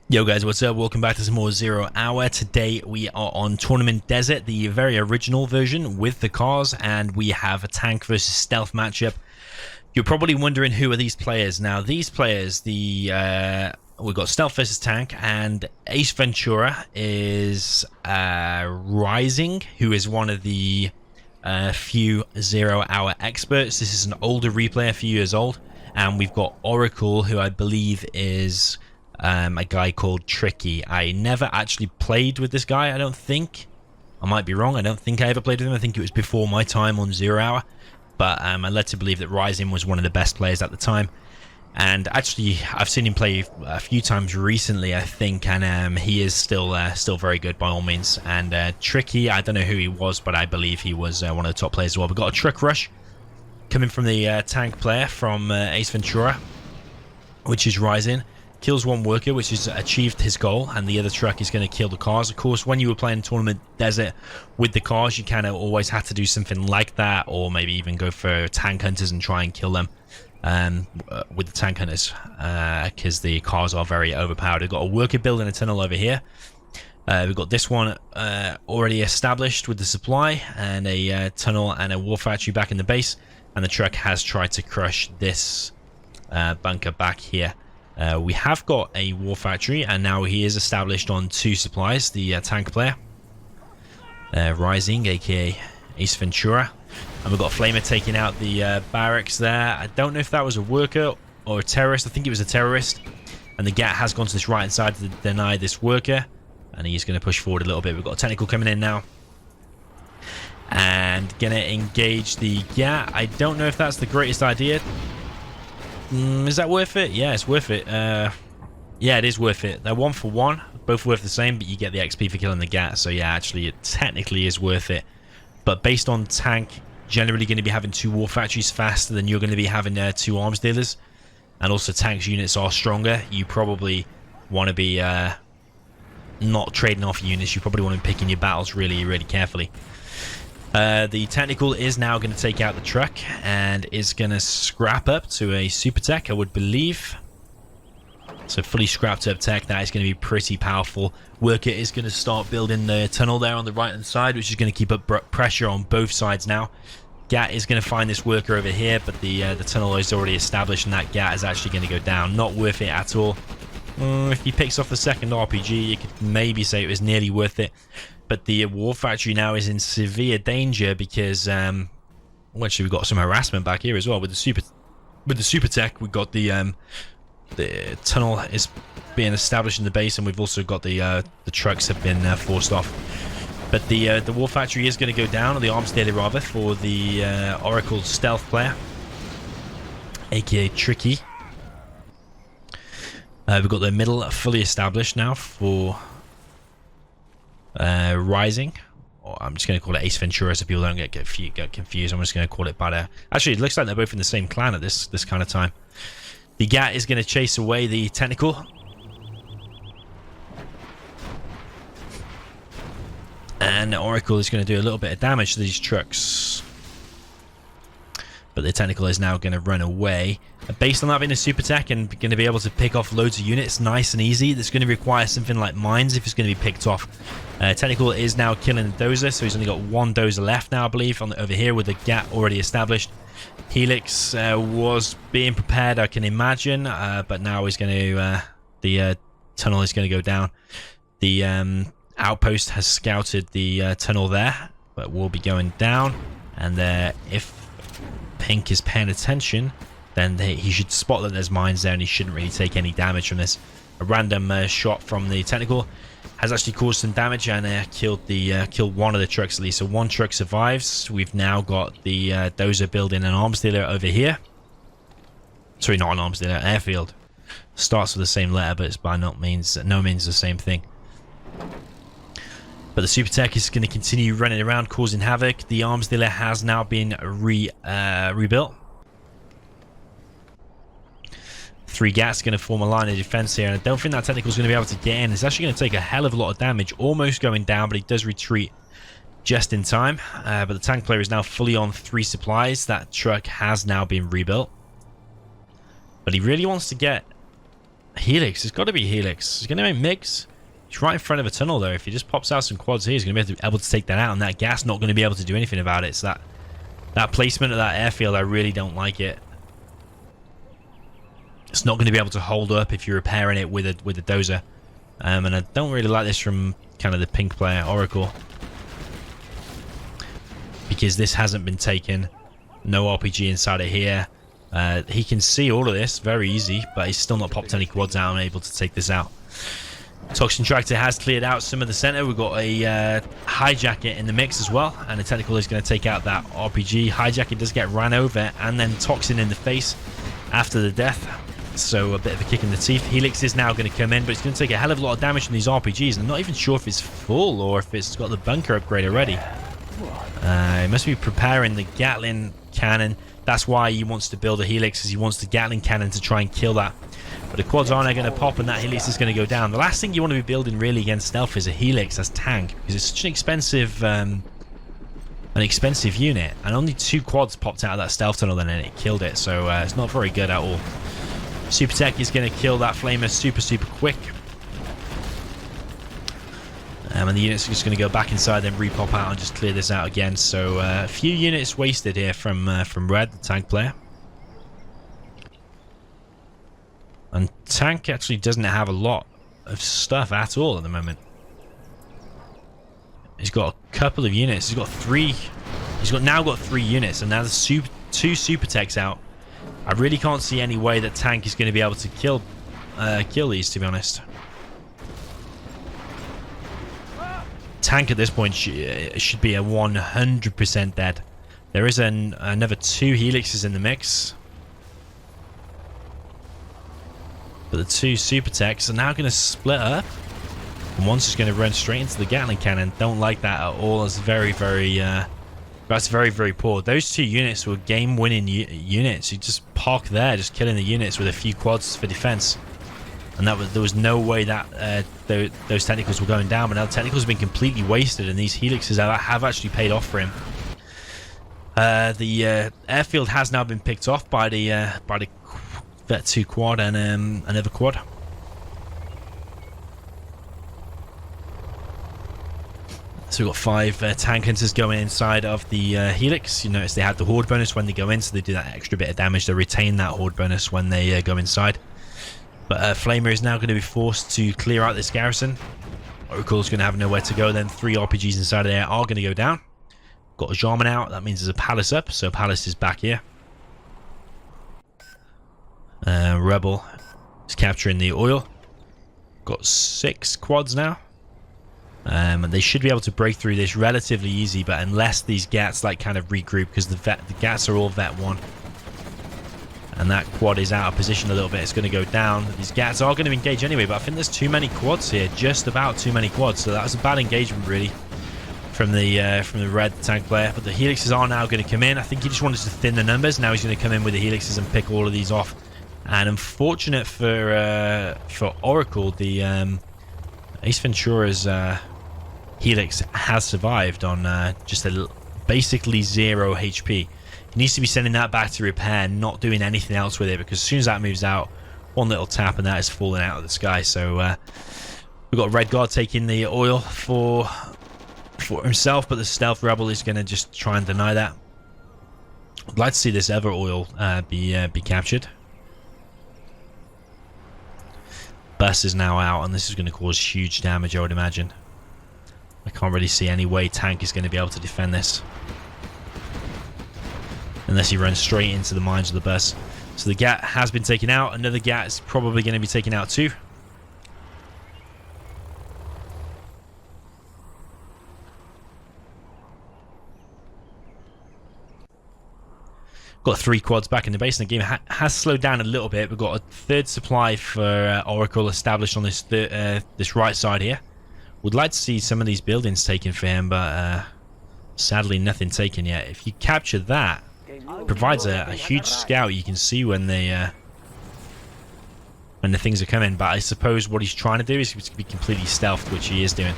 Yo guys, what's up? Welcome back to some more Zero Hour. Today we are on Tournament Desert, the very original version with the cars, and we have a tank versus stealth matchup. You're probably wondering who are these players. Now these players, we've got stealth versus tank, and AceVentura is Rising, who is one of the few Zero Hour experts. This is an older replay, a few years old, and we've got Oracle, who I believe is a guy called Tricky. I never actually played with this guy, I don't think. I might be wrong. I don't think I ever played with him. I think it was before my time on Zero Hour. But I'm led to believe that Rising was one of the best players at the time. And actually, I've seen him play a few times recently, I think. And he is still very good by all means. And Tricky, I don't know who he was, but I believe he was one of the top players as well. We've got a truck rush coming from the tank player from AceVentura, which is Rising. Kills one worker, which has achieved his goal, and the other truck is going to kill the cars. Of course, when you were playing Tournament Desert with the cars, you kind of always had to do something like that, or maybe even go for tank hunters and try and kill them with the tank hunters, because the cars are very overpowered. We've got a worker building a tunnel over here. We've got this one already established with the supply, and a tunnel and a war factory back in the base, and the truck has tried to crush this bunker back here. We have got a war factory, and now he is established on two supplies. The tank player, Rising, aka AceVentura, and we've got Flamer taking out the barracks there. I don't know if that was a worker or a terrorist. I think it was a terrorist, and the GAT has gone to this right hand side to deny this worker, and he's going to push forward a little bit. We've got a technical coming in now, and going to engage the GAT. I don't know if that's the greatest idea. Is that worth it? Yeah, it's worth it. Yeah, it is worth it. They're 1 for 1, both worth the same, but you get the XP for killing the GAT. So yeah, actually, it technically is worth it. But based on tank, generally going to be having 2 war factories faster than you're going to be having 2 arms dealers, and also tank's units are stronger. You probably want to be not trading off units. You probably want to be picking your battles really, really carefully. The technical is now going to take out the truck and is going to scrap up to a super tech, I would believe. So fully scrapped up tech, that is going to be pretty powerful. Worker is going to start building the tunnel there on the right hand side, which is going to keep up pressure on both sides now. GAT is going to find this worker over here, but the tunnel is already established, and that GAT is actually going to go down. Not worth it at all. If he picks off the second RPG, you could maybe say it was nearly worth it. But the war factory now is in severe danger because, well, actually we've got some harassment back here as well with the super tech. We've got the tunnel is being established in the base, and we've also got the trucks have been forced off. But the war factory is going to go down, or the arms dealer rather, for the Oracle stealth player, aka Tricky. We've got the middle fully established now for Rising, or I'm just going to call it AceVentura so people don't get confused. I'm just going to call it Bada. Actually, it looks like they're both in the same clan at this kind of time. The GAT is going to chase away the technical, and Oracle is going to do a little bit of damage to these trucks, but the technical is now going to run away. Based on that being a super tech and going to be able to pick off loads of units nice and easy, that's going to require something like mines if it's going to be picked off. Technical is now killing the dozer, so he's only got 1 dozer left now, I believe, over here with the GAT already established. Helix was being prepared, I can imagine, but now he's going to the tunnel is going to go down. The outpost has scouted the tunnel there, but will be going down, and if Pink is paying attention, then he should spot that there's mines there, and he shouldn't really take any damage from this. A random shot from the technical has actually caused some damage and killed one of the trucks at least. So 1 truck survives. We've now got the dozer building an arms dealer over here. Sorry, not an arms dealer, airfield. Starts with the same letter, but it's by no means the same thing. But the super tech is going to continue running around causing havoc. The arms dealer has now been rebuilt. 3 GATs going to form a line of defense here, and I don't think that technical is going to be able to get in. It's actually going to take a hell of a lot of damage, almost going down, but he does retreat just in time. But the tank player is now fully on 3 supplies. That truck has now been rebuilt, but he really wants to get Helix. It's got to be Helix. He's going to make MiGs. He's right in front of a tunnel, though. If he just pops out some quads here, he's going to be able to take that out, and that gas not going to be able to do anything about it. So that placement of that airfield, I really don't like it. It's not going to be able to hold up if you're repairing it with a dozer. And I don't really like this from kind of the pink player, Oracle. Because this hasn't been taken. No RPG inside of here. He can see all of this, very easy, but he's still not popped any quads out and able to take this out. Toxin Tractor has cleared out some of the center. We've got a Hijacker in the mix as well, and the Technical is going to take out that RPG. Hijacker does get ran over, and then Toxin in the face after the death. So a bit of a kick in the teeth. Helix is now going to come in, but it's going to take a hell of a lot of damage from these RPGs. And I'm not even sure if it's full or if it's got the bunker upgrade already. He must be preparing the Gatling cannon. That's why he wants to build a Helix, because he wants the Gatling cannon to try and kill that. But the quads aren't going to pop, and that Helix is going to go down. The last thing you want to be building really against Stealth is a Helix as tank, because it's such an expensive unit, and only 2 quads popped out of that Stealth tunnel then, and it killed it. So it's not very good at all. Super Tech is going to kill that Flamer super quick. And the units are just going to go back inside, then repop out and just clear this out again. So a few units wasted here from Red, the tank player. And tank actually doesn't have a lot of stuff at all at the moment. He's got a couple of units. He's got 3. He's now got 3 units, and now there's 2 Super Techs out. I really can't see any way that tank is going to be able to kill these, to be honest. Tank at this point should be a 100% dead. There is another 2 Helixes in the mix. But the 2 Super Techs are now going to split up. And one's just going to run straight into the Gatling cannon. Don't like that at all. It's very poor. Those 2 units were game-winning units. You just park there, just killing the units with a few quads for defense. And there was no way that those technicals were going down. But now the technicals have been completely wasted, and these Helixes have actually paid off for him. The airfield has now been picked off by the Vet 2 quad and another quad. So we've got 5 tank hunters going inside of the Helix. You notice they had the horde bonus when they go in, so they do that extra bit of damage. They retain that horde bonus when they go inside. But Flamer is now going to be forced to clear out this garrison. Oracle's going to have nowhere to go. Then 3 RPGs inside of there are going to go down. Got a Jarman out. That means there's a Palace up, so Palace is back here. Rebel is capturing the oil. Got 6 quads now. And they should be able to break through this relatively easy, but unless these GATs like kind of regroup, because the GATs are all Vet 1. And that quad is out of position a little bit. It's going to go down. These GATs are going to engage anyway, but I think there's too many quads here. Just about too many quads. So that was a bad engagement, really, from the red tank player. But the Helixes are now going to come in. I think he just wanted to thin the numbers. Now he's going to come in with the Helixes and pick all of these off. And unfortunate for Oracle, the AceVentura's Helix has survived on just basically 0 HP. He needs to be sending that back to repair, not doing anything else with it, because as soon as that moves out, one little tap and that is falling out of the sky. So we've got Red Guard taking the oil for himself, but the Stealth Rebel is going to just try and deny that. I'd like to see this other oil be captured. Bus is now out, and this is going to cause huge damage, I would imagine. I can't really see any way tank is going to be able to defend this. Unless he runs straight into the mines of the bus. So the GAT has been taken out. Another GAT is probably going to be taken out too. Got 3 quads back in the base, and the game has slowed down a little bit. We've got a 3rd supply for Oracle established on this this right side here. Would like to see some of these buildings taken for him, but sadly nothing taken yet. If you capture that, it provides a huge scout. You can see when the things are coming. But I suppose what he's trying to do is to be completely stealthed, which he is doing.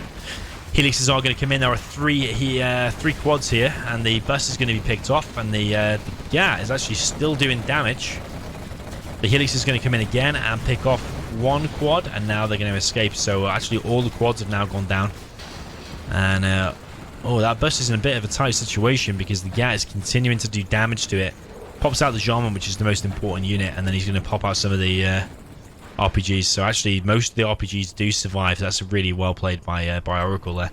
Helixes are going to come in. There are 3 quads here, and the bus is going to be picked off, and the GAT is actually still doing damage. The Helix is going to come in again and pick off one quad, and now they're going to escape. So actually all the quads have now gone down. And oh, that bus is in a bit of a tight situation because the GAT is continuing to do damage to it. Pops out the Jarman, which is the most important unit, and then he's going to pop out some of the RPGs. So actually most of the RPGs do survive. That's really well played by Oracle there.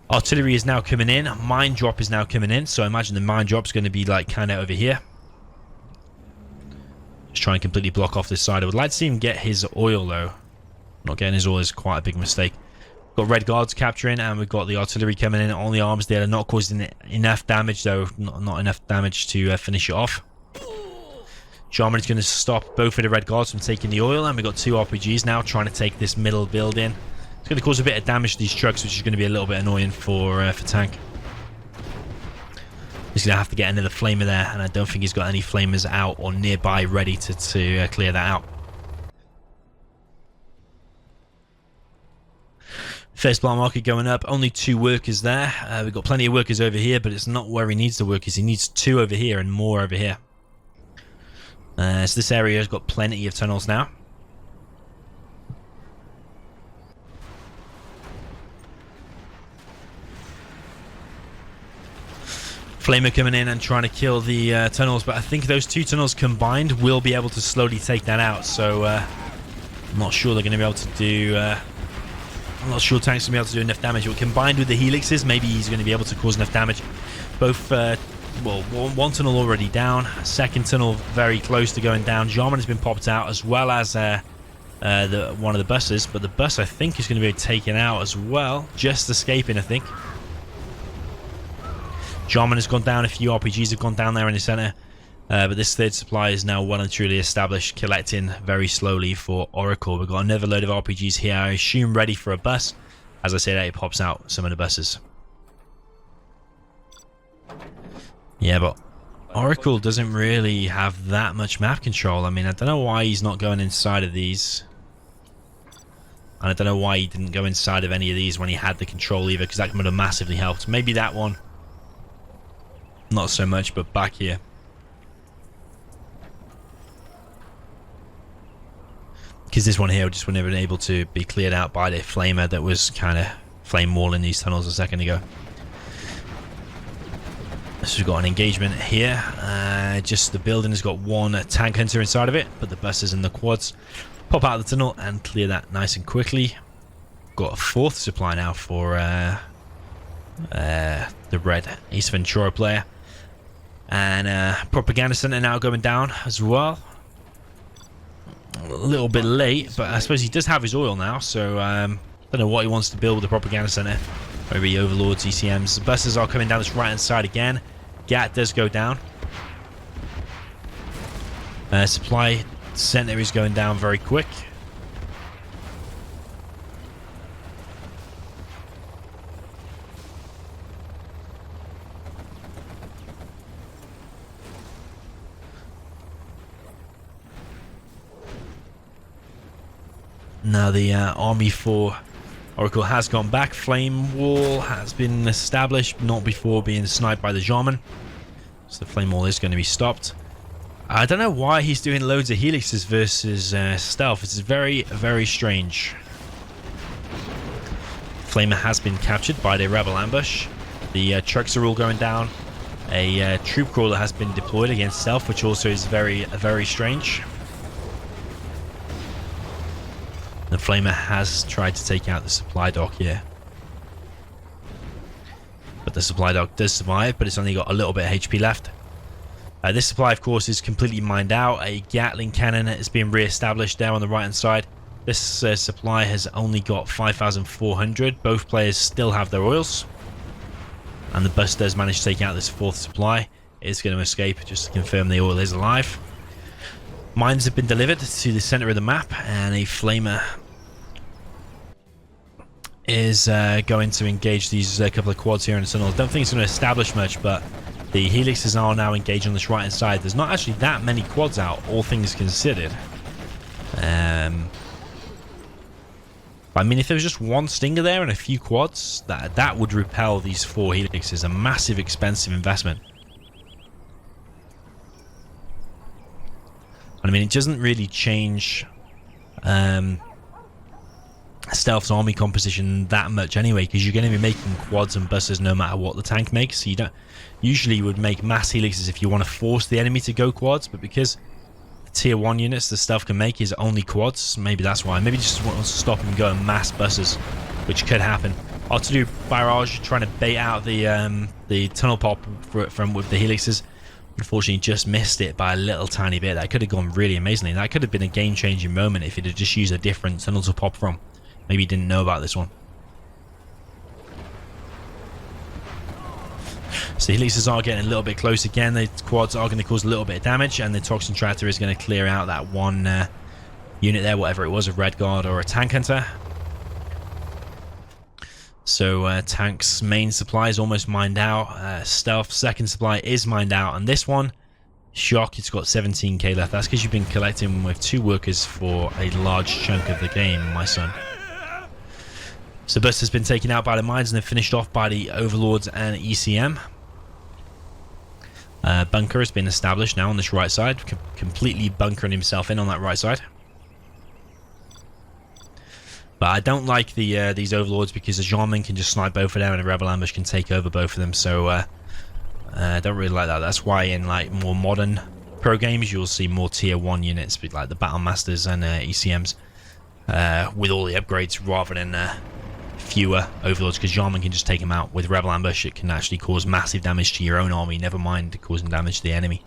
Artillery is now coming in. Mine drop is now coming in. So I imagine the mine drop is going to be like kind of over here. Just try and completely block off this side. I would like to see him get his oil though. Not getting his oil is quite a big mistake. Got red guards capturing, and we've got the artillery coming in on the arms. They're not causing enough damage though. Not enough damage to finish it off. Jarman is going to stop both of the red guards from taking the oil, and we've got two RPGs now trying to take this middle building. It's going to cause a bit of damage to these trucks, which is going to be a little bit annoying for tank. He's going to have to get another flamer there, and I don't think he's got any flamers out or nearby ready to clear that out. First plant market going up, only 2 workers there. We've got plenty of workers over here, but it's not where he needs the workers. He needs 2 over here and more over here. So this area has got plenty of tunnels now. Flamer coming in and trying to kill the tunnels, but I think those 2 tunnels combined will be able to slowly take that out. So I'm not sure they're going to be able to do. I'm not sure tanks are going to be able to do enough damage. But combined with the helixes, maybe he's going to be able to cause enough damage. Both, well, one tunnel already down, second tunnel very close to going down. Jarman has been popped out, as well as one of the buses, but the bus I think is going to be taken out as well, just escaping I think. Jarman has gone down, a few RPGs have gone down there in the center, but this third supply is now well and truly established, collecting very slowly for Oracle. We've got another load of RPGs here, I assume ready for a bus. As I said, it pops out some of the buses. Yeah, but Oracle doesn't really have that much map control. I mean, I don't know why he's not going inside of these. And I don't know why he didn't go inside of any of these when he had the control either, because that would have massively helped. Maybe that one. Not so much, but back here. Because this one here just wouldn't have been able to be cleared out by the flamer that was kind of flame walling these tunnels a second ago. So we've got an engagement here. Just the building has got 1 tank hunter inside of it, but the buses and the quads pop out of the tunnel and clear that nice and quickly. Got a 4th supply now for the red AceVentura player. And propaganda center now going down as well. A little bit late, but I suppose he does have his oil now, so don't know what he wants to build with the propaganda center. Maybe overlords, ECMs. The buses are coming down this right hand side again. GAT does go down. Supply center is going down very quick. Now the army for Oracle has gone back. Flame wall has been established, not before being sniped by the Jarman. So the flame wall is going to be stopped. I don't know why he's doing loads of helixes versus stealth. It's very, very strange. Flamer has been captured by the rebel ambush. The trucks are all going down. A troop crawler has been deployed against stealth, which also is very, very strange. The flamer has tried to take out the supply dock here. But the supply dock does survive, but it's only got a little bit of HP left. This supply, of course, is completely mined out. A Gatling cannon is being re-established there on the right-hand side. This supply has only got 5,400. Both players still have their oils. And the bus does manage to take out this 4th supply. It is going to escape, just to confirm the oil is alive. Mines have been delivered to the center of the map, and a flamer is going to engage these couple of quads here in the tunnel. I don't think it's going to establish much, but the helixes are now engaged on this right hand side. There's not actually that many quads out, all things considered. I mean, if there was just 1 stinger there and a few quads, that would repel these 4 helixes. A massive, expensive investment. I mean, it doesn't really change Stealth's army composition that much anyway, because you're going to be making quads and busters no matter what the tank makes. So you don't usually would make mass helixes if you want to force the enemy to go quads, but because the tier 1 units the Stealth can make is only quads, maybe that's why. Maybe just wants to stop him going mass busters, which could happen. To do barrage, trying to bait out the tunnel pop from with the helixes. Unfortunately, just missed it by a little tiny bit. That could have gone really amazingly. That could have been a game-changing moment if it had just used a different tunnel to pop from. Maybe you didn't know about this one. So the helixes are getting a little bit close again. The quads are going to cause a little bit of damage, and the Toxin Tractor is going to clear out that one unit there, whatever it was, a Red Guard or a Tank Hunter. So Tank's main supply is almost mined out. Stealth second supply is mined out, and this one, Shock, it's got 17k left. That's because you've been collecting with 2 workers for a large chunk of the game, my son. So Buster's been taken out by the mines and then finished off by the Overlords and ECM. Bunker has been established now on this right side, completely bunkering himself in on that right side. But I don't like these Overlords because the Jarman can just snipe both of them and a Rebel Ambush can take over both of them. So I don't really like that. That's why in like more modern pro games you'll see more tier 1 units, like the Battle Masters and ECMs, with all the upgrades rather than fewer Overlords, because Jarman can just take them out. With Rebel Ambush it can actually cause massive damage to your own army, never mind causing damage to the enemy.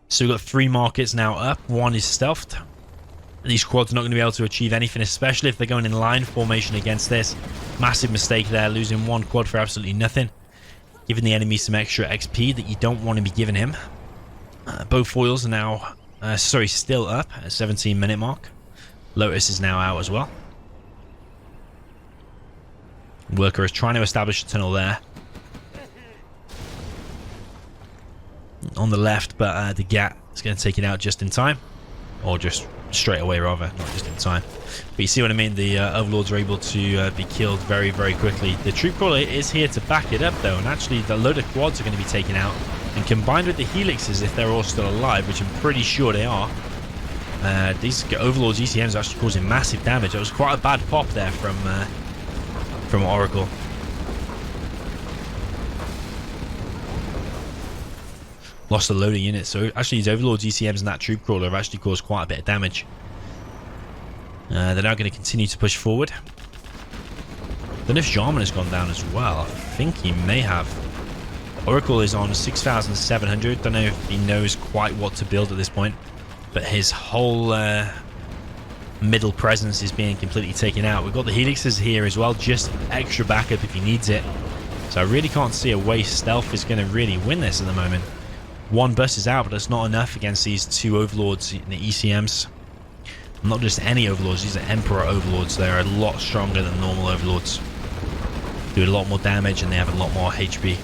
So we've got 3 markets now up. One is stealthed. These quads are not going to be able to achieve anything, especially if they're going in line formation against this. Massive mistake there, losing 1 quad for absolutely nothing, giving the enemy some extra XP that you don't want to be giving him. Both foils are now still up at 17-minute mark. Lotus is now out as well. Worker is trying to establish a tunnel there on the left, but the Gat is going to take it out just in time, or just straight away rather, not just in time. But you see what I mean, the Overlords are able to be killed very, very quickly. The Troop Crawler is here to back it up though, and actually the load of quads are going to be taken out, and combined with the helixes, if they're all still alive, which I'm pretty sure they are, these Overlords ECMs are actually causing massive damage. It was quite a bad pop there from Oracle. Lost a load of units, so actually these Overlords ECMs and that Troop Crawler have actually caused quite a bit of damage. They're now going to continue to push forward. Don't know if Jarman has gone down as well. I think he may have. Oracle is on 6,700. Don't know if he knows quite what to build at this point, but his whole middle presence is being completely taken out. We've got the helixes here as well, just extra backup if he needs it. So I really can't see a way Stealth is going to really win this at the moment. 1 bus is out, but that's not enough against these 2 Overlords in the ECMs. Not just any Overlords, these are Emperor Overlords. They're a lot stronger than normal Overlords. Do a lot more damage and they have a lot more HP.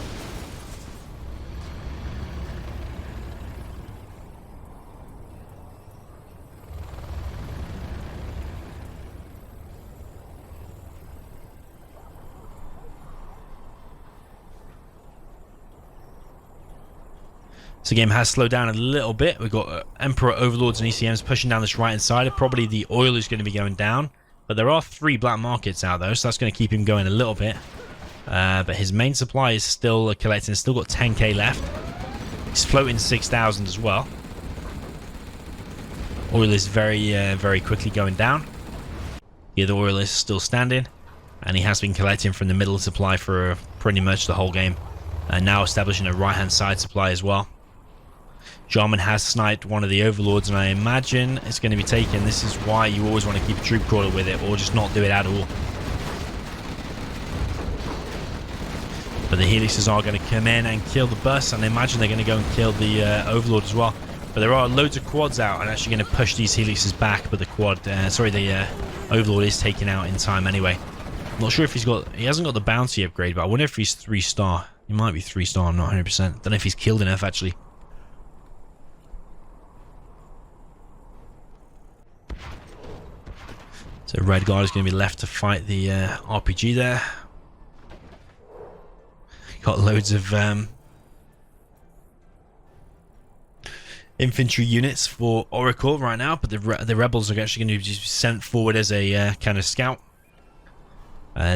So the game has slowed down a little bit. We've got Emperor Overlords and ECMs pushing down this right hand side. Probably the oil is going to be going down, but there are 3 black markets out though, so that's going to keep him going a little bit. But his main supply is still collecting. Still got 10k left. He's floating 6,000 as well. Oil is very quickly going down. Here the oil is still standing, and he has been collecting from the middle supply for pretty much the whole game, and now establishing a right hand side supply as well. Jarman has sniped one of the Overlords, and I imagine it's going to be taken. This is why you always want to keep a Troop Crawler with it, or just not do it at all. But the helixes are going to come in and kill the bus, and I imagine they're going to go and kill the Overlord as well. But there are loads of quads out, and actually going to push these helixes back. But the Overlord is taken out in time anyway. I'm not sure if he hasn't got the bounty upgrade, but I wonder if he's 3-star. He might be 3-star. I'm not 100%. Don't know if he's killed enough actually. So Red Guard is going to be left to fight the RPG there. Got loads of infantry units for Oracle right now, but the rebels are actually going to be sent forward as a kind of scout.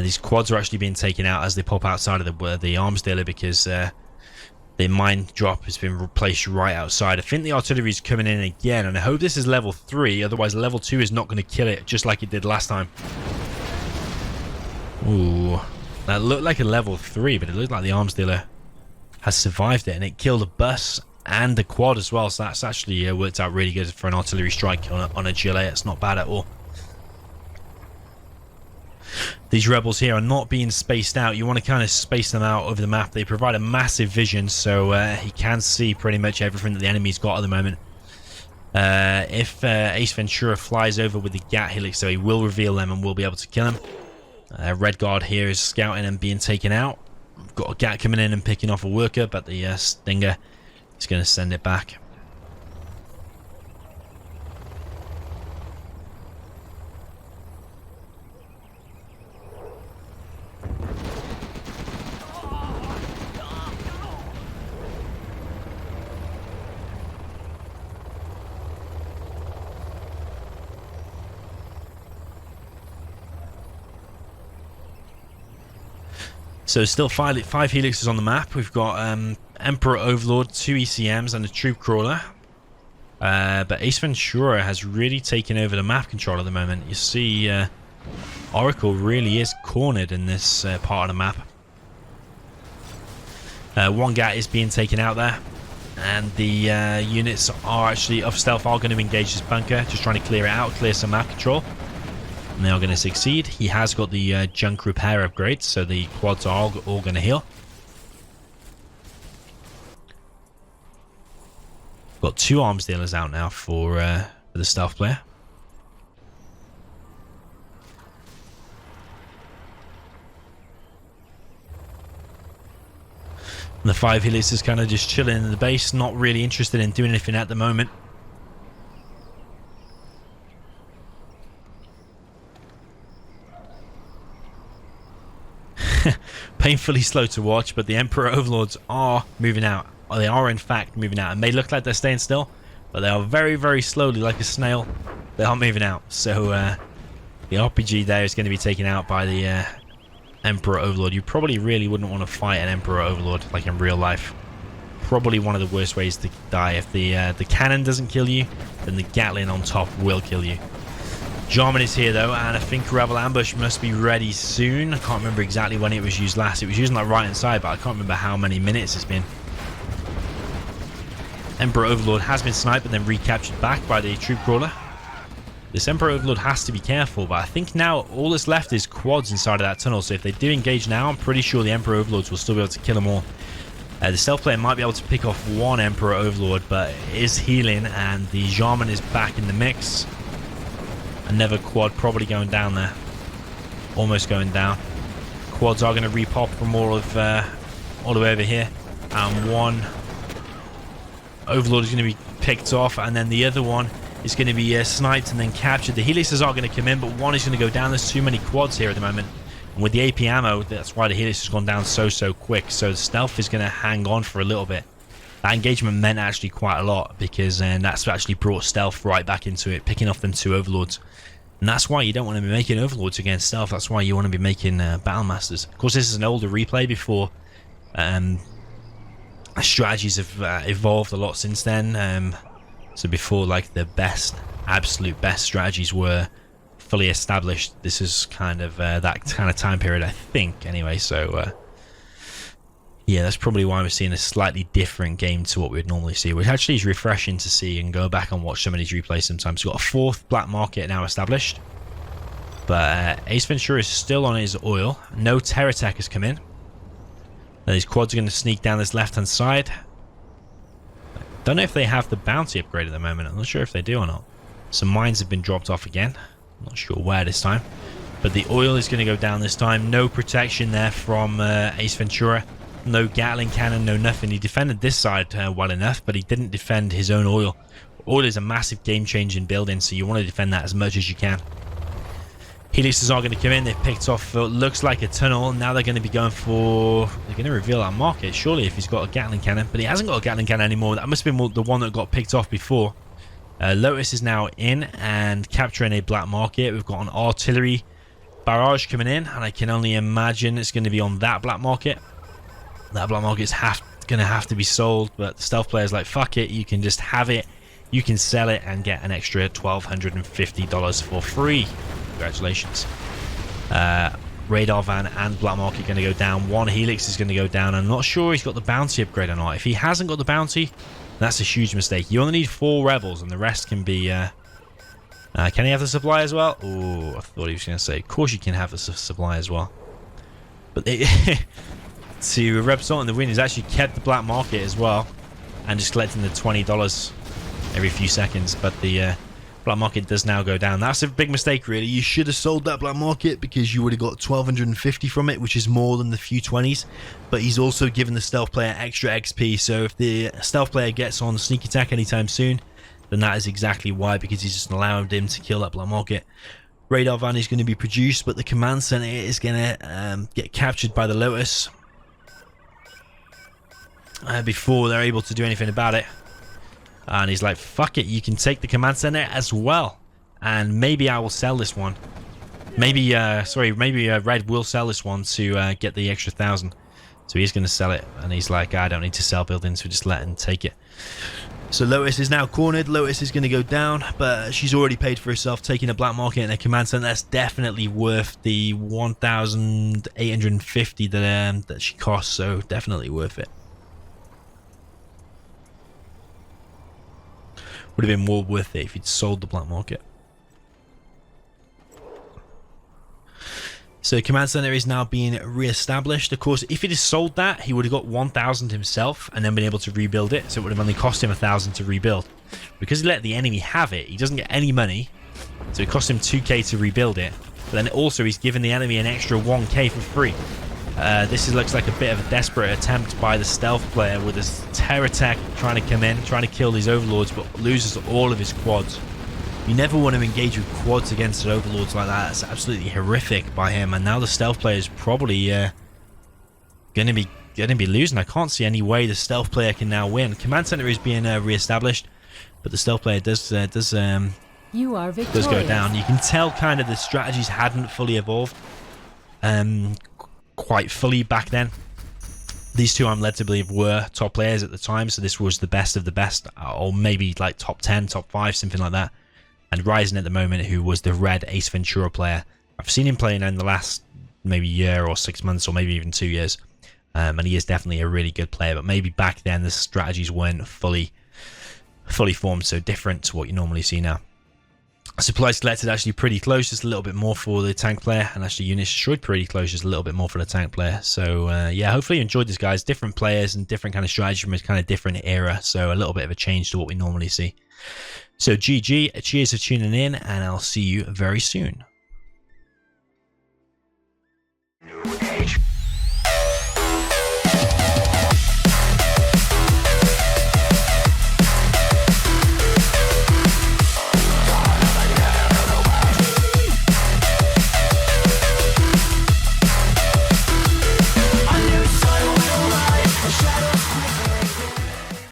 These quads are actually being taken out as they pop outside of the arms dealer because the mine drop has been replaced right outside. I think the artillery is coming in again, and I hope this is level 3, otherwise level 2 is not going to kill it just like it did last time. Ooh, that looked like a level 3, but it looked like the arms dealer has survived it, and it killed a bus and the quad as well, so that's actually worked out really good for an artillery strike on a GLA. It's not bad at all. These rebels here are not being spaced out. You want to kind of space them out over the map. They provide a massive vision, so he can see pretty much everything that the enemy's got at the moment. If AceVentura flies over with the GAT helix, so he will reveal them and we'll be able to kill him. Red Guard here is scouting and being taken out. We've got a GAT coming in and picking off a worker, but the Stinger is going to send it back. So still five helixes on the map. We've got Emperor Overlord, 2 ECMs and a troop crawler. But AceVentura has really taken over the map control at the moment. You see Oracle really is cornered in this part of the map. One GAT is being taken out there. And the units are actually of stealth are going to engage this bunker. Just trying to clear it out, clear some map control. And they are going to succeed. He has got the junk repair upgrade, so the quads are all going to heal. Got 2 arms dealers out now for the stealth player. And the 5 helices is kind of just chilling in the base, not really interested in doing anything at the moment. Painfully slow to watch, but the Emperor Overlords are moving out. Or they are in fact moving out. It may look like they're staying still, but they are very, very slowly, like a snail. They are moving out. So the RPG there is going to be taken out by the Emperor Overlord. You probably really wouldn't want to fight an Emperor Overlord like in real life. Probably one of the worst ways to die. If the cannon doesn't kill you, then the Gatling on top will kill you. Jarman is here though, and I think Rebel Ambush must be ready soon. I can't remember exactly when it was used last. It was used on that right hand side, but I can't remember how many minutes it's been. Emperor Overlord has been sniped and then recaptured back by the troop crawler. This Emperor Overlord has to be careful, but I think now all that's left is quads inside of that tunnel, so if they do engage now, I'm pretty sure the Emperor Overlords will still be able to kill them all. The stealth player might be able to pick off one Emperor Overlord, but it is healing, and the Jarman is back in the mix. Another quad probably going down there. Almost going down. Quads are going to repop from all the way over here. And one Overlord is going to be picked off, and then the other one is going to be sniped and then captured. The helices are going to come in, but one is going to go down. There's too many quads here at the moment. And with the AP ammo, that's why the helix has gone down so quick. So the stealth is going to hang on for a little bit. That engagement meant actually quite a lot, because that's actually brought stealth right back into it, picking off them 2 Overlords. And that's why you don't want to be making Overlords against stealth. That's why you want to be making Battle Masters. Of course, this is an older replay before strategies have evolved a lot since then. So before, like, the absolute best strategies were fully established, this is kind of that kind of time period, I think, anyway. So yeah, that's probably why we're seeing a slightly different game to what we would normally see, which actually is refreshing to see and go back and watch some of these replays sometimes. We've got a 4th black market now established, but AceVentura is still on his oil. No Terror Tech has come in. Now these quads are going to sneak down this left-hand side. Don't know if they have the bounty upgrade at the moment. I'm not sure if they do or not. Some mines have been dropped off again. I'm not sure where this time. But the oil is going to go down this time. No protection there from AceVentura. No Gatling cannon, no nothing. He defended this side well enough, but he didn't defend his own oil. Oil is a massive game-changing building, so you want to defend that as much as you can. Helixes are going to come in. They've picked off what looks like a tunnel. Now they're going to be going for... They're going to reveal our market, surely, if he's got a Gatling cannon. But he hasn't got a Gatling cannon anymore. That must have been the one that got picked off before. Lotus is now in and capturing a black market. We've got an artillery barrage coming in. And I can only imagine it's going to be on that black market. That black market's going to have to be sold. But the stealth player's like, fuck it. You can just have it. You can sell it and get an extra $1,250 for free. Congratulations. Radar van and black market going to go down. One helix is going to go down. I'm not sure he's got the bounty upgrade or not. If he hasn't got the bounty, that's a huge mistake. You only need 4 rebels and the rest can be... can he have the supply as well? Oh, I thought he was going to say, of course you can have the supply as well. But to represent in the win, he's actually kept the black market as well and just collecting the $20 every few seconds. But the... black market does now go down. That's a big mistake, really. You should have sold that black market because you would have got 1,250 from it, which is more than the few 20s. But he's also given the stealth player extra XP. So if the stealth player gets on sneak attack anytime soon, then that is exactly why, because he's just allowed him to kill that black market. Radar van is going to be produced, but the command center is going to get captured by the Lotus before they're able to do anything about it. And he's like, fuck it, you can take the command center as well. And maybe I will sell this one. Maybe Red will sell this one to get the extra 1,000. So he's going to sell it. And he's like, I don't need to sell buildings, so just let him take it. So Lotus is now cornered. Lotus is going to go down, but she's already paid for herself, taking a black market and a command center. That's definitely worth the 1,850 that she costs. So definitely worth it. Would have been more worth it if he'd sold the black market. So command center is now being re-established. Of course, if he'd have sold that, he would have got 1,000 himself and then been able to rebuild it. So it would have only cost him 1,000 to rebuild. Because he let the enemy have it, he doesn't get any money. So it cost him 2k to rebuild it. But then also he's given the enemy an extra 1k for free. Looks like a bit of a desperate attempt by the stealth player with his terror tech trying to come in, trying to kill these overlords, but loses all of his quads. You never want to engage with quads against overlords like that. That's absolutely horrific by him. And now the stealth player is probably going to be losing. I can't see any way the stealth player can now win. Command center is being re-established, but the stealth player does go down. You can tell kind of the strategies hadn't fully evolved. Quite fully back then. These two I'm led to believe were top players at the time, so this was the best of the best, or maybe like top 10, top 5, something like that. And Ryzen at the moment, who was the red AceVentura player, I've seen him playing in the last maybe year or 6 months or maybe even 2 years, and he is definitely a really good player, but maybe back then the strategies weren't fully formed, so different to what you normally see now. Supplies collected actually pretty close, just a little bit more for the tank player, and actually units destroyed pretty close, just a little bit more for the tank player. So yeah, hopefully you enjoyed this, guys. Different players and different kind of strategy from a kind of different era, so a little bit of a change to what we normally see. So GG, cheers for tuning in, and I'll see you very soon.